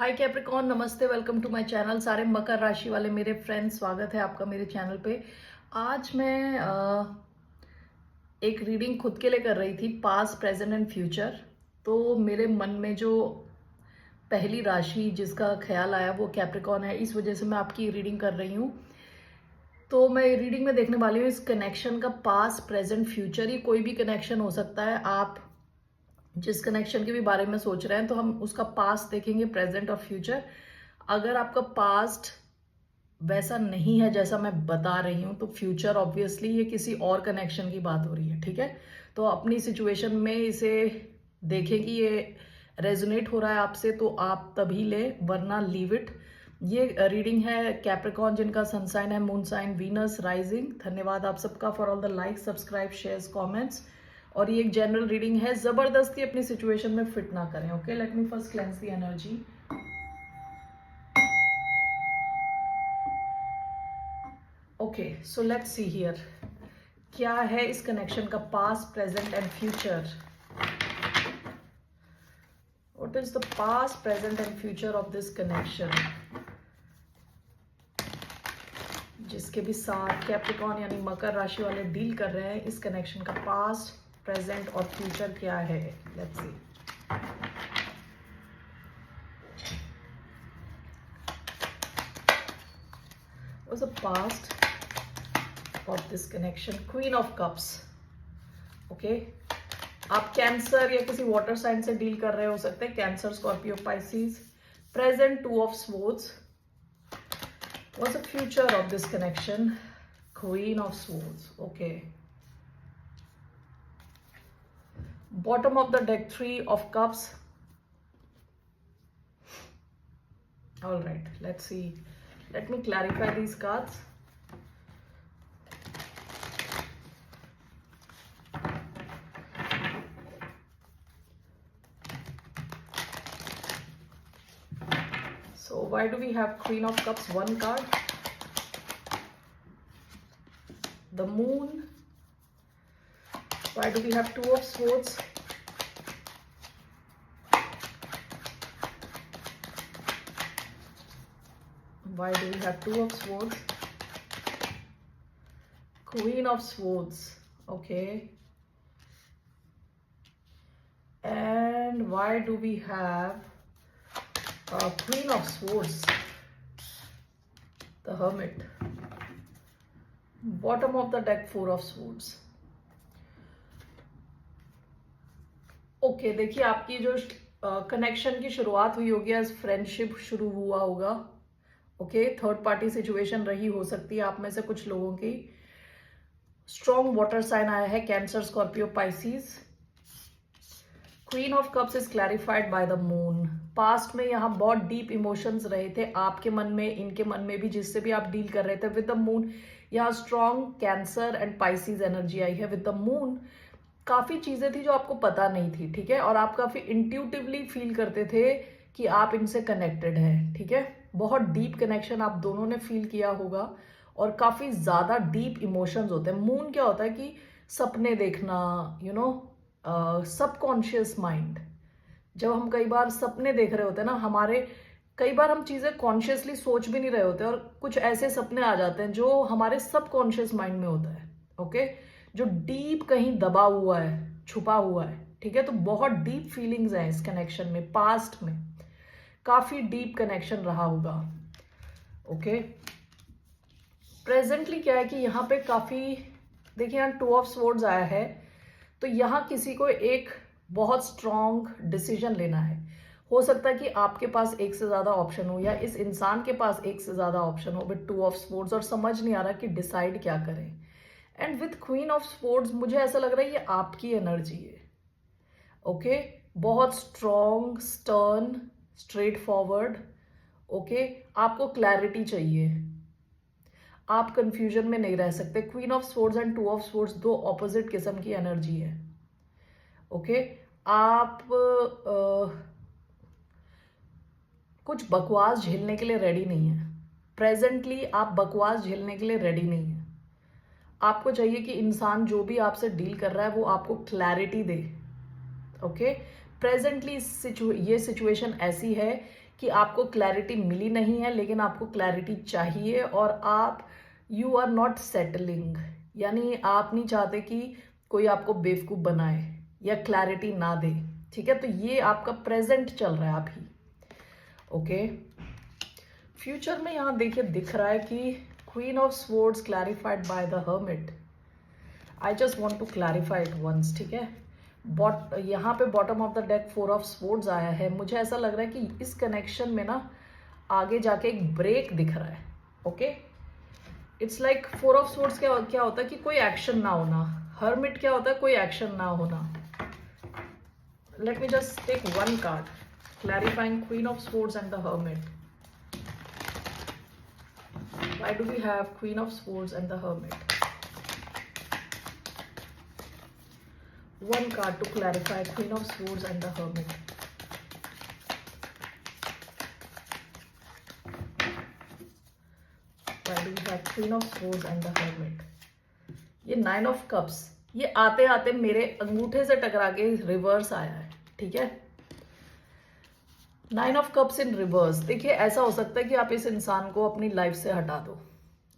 हाय Capricorn, नमस्ते, welcome to my channel. सारे मकर राशि वाले मेरे फ्रेंड्स, स्वागत है आपका मेरे चैनल पे। आज मैं एक रीडिंग खुद के लिए कर रही थी, पास्ट प्रेजेंट एंड फ्यूचर। तो मेरे मन में जो पहली राशि जिसका ख्याल आया वो कैप्रिकॉर्न है, इस वजह से मैं आपकी रीडिंग कर रही हूँ। तो मैं रीडिंग में देखने वाली हूँ इस कनेक्शन का पास्ट प्रेजेंट फ्यूचर। ये कोई भी कनेक्शन हो सकता है। आप जिस कनेक्शन के भी बारे में सोच रहे हैं तो हम उसका पास्ट देखेंगे, प्रेजेंट और फ्यूचर। अगर आपका पास्ट वैसा नहीं है जैसा मैं बता रही हूँ तो फ्यूचर ऑब्वियसली ये किसी और कनेक्शन की बात हो रही है, ठीक है। तो अपनी सिचुएशन में इसे देखें कि ये रेजोनेट हो रहा है आपसे तो आप तभी ले, वरना लीव इट। ये रीडिंग है कैप्रिकॉर्न जिनका सन साइन है मून साइन वीनस राइजिंग। धन्यवाद आप सबका for all the like, subscribe, shares, comments. और ये एक जनरल रीडिंग है, जबरदस्ती अपनी सिचुएशन में फिट ना करें। Okay, let me first cleanse the energy. Okay, so let's see here क्या है इस कनेक्शन का past present and future. What is the past present and future of this connection, जिसके भी साथ कैप्रिकॉर्न यानी मकर राशि वाले डील कर रहे हैं। इस कनेक्शन का पास्ट प्रेजेंट और फ्यूचर क्या है, let's see. What's the past of this connection? Queen of Cups. Okay, आप कैंसर या किसी वाटर साइन से डील कर रहे हो सकते हैं, cancer, Scorpio, Pisces. Present 2 of Swords. What's the future of this connection? Queen of Swords. Okay, bottom of the deck 3 of Cups. All right, let's see. Let me clarify these cards. So why do we have Queen of Cups, one card? The Moon. Why do we have 2 of Swords? Why do we have 2 of Swords? Queen of Swords. Okay. And why do we have Queen of Swords? The Hermit. Bottom of the deck 4 of Swords. Okay, देखिए आपकी जो connection की शुरुआत हुई होगी, as friendship शुरू हुआ होगा। ओके, थर्ड पार्टी सिचुएशन रही हो सकती है आप में से कुछ लोगों की। स्ट्रॉन्ग वाटर साइन आया है, cancer, Scorpio, Pisces. Queen of cups is clarified by the moon. Past में यहाँ बहुत डीप इमोशंस रहे थे आपके मन में, इनके मन में भी, जिससे भी आप डील कर रहे थे। विद द मून यहाँ strong cancer and Pisces energy आई है। विद द मून काफी चीजें थी जो आपको पता नहीं थी, ठीक है, और आप काफी इंट्यूटिवली फील करते थे कि आप इनसे कनेक्टेड हैं, ठीक है। बहुत डीप कनेक्शन आप दोनों ने फील किया होगा और काफी ज्यादा डीप इमोशंस होते हैं। मून क्या होता है कि सपने देखना, यू नो, सबकॉन्शियस माइंड। जब हम कई बार सपने देख रहे होते हैं ना, हमारे कई बार हम चीजें कॉन्शियसली सोच भी नहीं रहे होते और कुछ ऐसे सपने आ जाते हैं जो हमारे सबकॉन्शियस माइंड में होता है। ओके, जो डीप कहीं दबा हुआ है, छुपा हुआ है, ठीक है। तो बहुत डीप फीलिंग्स हैं इस कनेक्शन में। पास्ट में काफी डीप कनेक्शन रहा होगा। ओके, प्रेजेंटली क्या है कि यहाँ पे काफी, देखिए यहाँ 2 ऑफ स्वॉर्ड्स आया है, तो यहाँ किसी को एक बहुत स्ट्रॉन्ग डिसीजन लेना है। हो सकता है कि आपके पास एक से ज्यादा ऑप्शन हो या इस इंसान के पास एक से ज्यादा ऑप्शन हो विद 2 ऑफ स्वॉर्ड्स, और समझ नहीं आ रहा कि डिसाइड क्या करें। And with queen of swords मुझे ऐसा लग रहा है ये आपकी एनर्जी है। ओके, बहुत strong, stern, straight forward. Okay, आपको क्लैरिटी चाहिए, आप कंफ्यूजन में नहीं रह सकते। Queen of swords and 2 of swords दो ऑपोजिट किस्म की एनर्जी है। ओके, आप कुछ बकवास झेलने के लिए रेडी नहीं है। प्रेजेंटली आप बकवास झेलने के लिए रेडी नहीं है। आपको चाहिए कि इंसान जो भी आपसे डील कर रहा है वो आपको क्लैरिटी दे। ओके, प्रेजेंटली ये सिचुएशन ऐसी है कि आपको क्लैरिटी मिली नहीं है, लेकिन आपको क्लैरिटी चाहिए और आप यू आर नॉट सेटलिंग, यानी आप नहीं चाहते कि कोई आपको बेवकूफ़ बनाए या क्लैरिटी ना दे। ठीक है, तो ये आपका प्रेजेंट चल रहा है अभी। ओके, फ्यूचर में यहाँ देखिए दिख रहा है कि queen of swords clarified by the hermit. I just want to clarify it once. ठीक है, यहाँ पे bottom of the deck 4 of swords आया है। मुझे ऐसा लग रहा है कि इस कनेक्शन में ना आगे जाके एक ब्रेक दिख रहा है। Okay, it's like 4 of swords क्या होता है कि कोई एक्शन ना होना, हर्मिट क्या होता है, कोई एक्शन ना होना। Let me just take one card clarifying queen of swords and the hermit. Why do we have Queen of Swords and the Hermit? One card to clarify Queen of Swords and the Hermit. Why do we have Queen of Swords and the Hermit? ये 9 of Cups, ये आते आते मेरे अंगूठे से टकरा के reverse आया है। ठीक है, 9 ऑफ कप्स इन रिवर्स। देखिए ऐसा हो सकता है कि आप इस इंसान को अपनी लाइफ से हटा दो।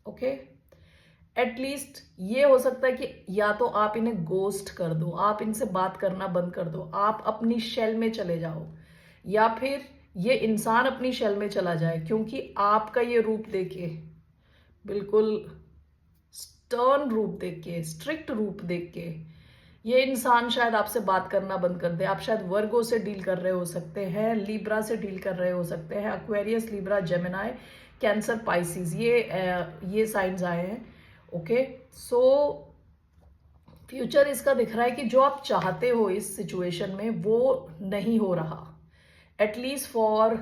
ओके, एटलीस्ट ये हो सकता है कि या तो आप इन्हें गोस्ट कर दो, आप इनसे बात करना बंद कर दो, आप अपनी शेल में चले जाओ, या फिर ये इंसान अपनी शेल में चला जाए, क्योंकि आपका ये रूप देखे, बिल्कुल स्टर्न रूप देख के, स्ट्रिक्ट रूप देख के ये इंसान शायद आपसे बात करना बंद कर दे। आप शायद वर्गो से डील कर रहे हो सकते हैं, लिब्रा से डील कर रहे हो सकते हैं, Aquarius, Libra, Gemini, cancer, Pisces, ये साइंस आए हैं। ओके, सो फ्यूचर इसका दिख रहा है कि जो आप चाहते हो इस सिचुएशन में वो नहीं हो रहा, at least for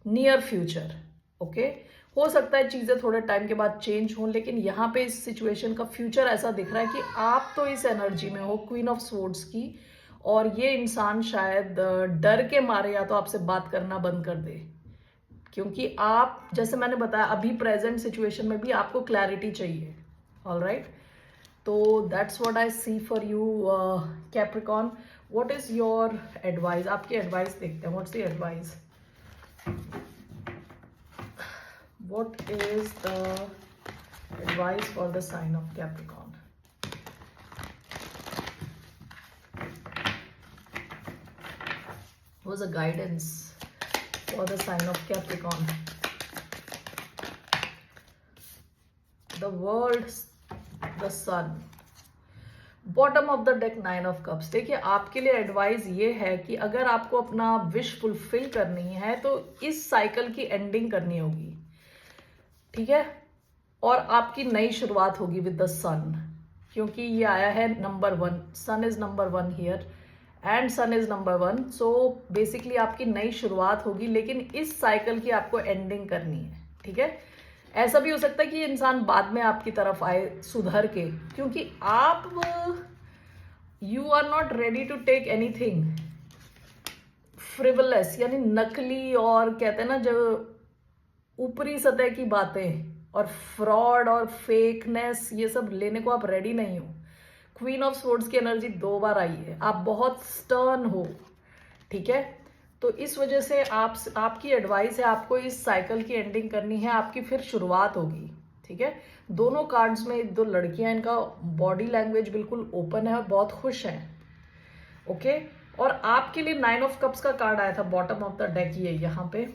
near future. Okay, हो सकता है चीज़ें थोड़े टाइम के बाद चेंज हों, लेकिन यहाँ पे इस सिचुएशन का फ्यूचर ऐसा दिख रहा है कि आप तो इस एनर्जी में हो क्वीन ऑफ स्वॉर्ड्स की, और ये इंसान शायद डर के मारे या तो आपसे बात करना बंद कर दे, क्योंकि आप, जैसे मैंने बताया, अभी प्रेजेंट सिचुएशन में भी आपको क्लैरिटी चाहिए। ऑलराइट, तो that's what I see for you Capricorn. What is your advice? आपकी एडवाइस देखते हैं, what's the advice? What is the advice for the sign of Capricorn? What was the guidance for the sign of Capricorn? The world, the sun. Bottom of the deck 9 of cups. देखिए आपके लिए advice ये है कि अगर आपको अपना wish fulfil करनी है तो इस साइकिल की एंडिंग करनी होगी। ठीक है, और आपकी नई शुरुआत होगी विद द सन, क्योंकि ये आया है number 1, sun is number 1 here and sun is number 1। So basically आपकी नई शुरुआत होगी, लेकिन इस साइकिल की आपको एंडिंग करनी है। ठीक है, ऐसा भी हो सकता है कि इंसान बाद में आपकी तरफ आए सुधर के, क्योंकि आप you are not ready to take anything frivolous, यानी नकली, और कहते हैं ना जो ऊपरी सतह की बातें और फ्रॉड और फेकनेस, ये सब लेने को आप रेडी नहीं हो। क्वीन ऑफ स्वॉर्ड्स की एनर्जी 2 बार आई है, आप बहुत स्टर्न हो। ठीक है, तो इस वजह से आपकी एडवाइस है, आपको इस साइकिल की एंडिंग करनी है, आपकी फिर शुरुआत होगी। ठीक है, दोनों कार्ड्स में 2 लड़कियां, इनका बॉडी लैंग्वेज बिल्कुल ओपन है और बहुत खुश हैं। ओके, और आपके लिए 9 ऑफ कप्स का कार्ड आया था बॉटम ऑफ द डेक, ये यहाँ पे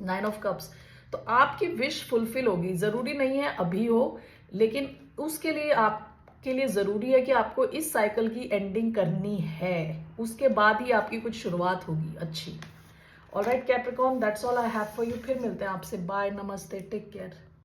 9 ऑफ कप्स। तो आपकी विश फुलफिल होगी, जरूरी नहीं है अभी हो, लेकिन उसके लिए आपके लिए जरूरी है कि आपको इस साइकिल की एंडिंग करनी है, उसके बाद ही आपकी कुछ शुरुआत होगी अच्छी। Alright Capricorn, that's all I have for you. फिर मिलते हैं आपसे, बाय, नमस्ते, टेक केयर।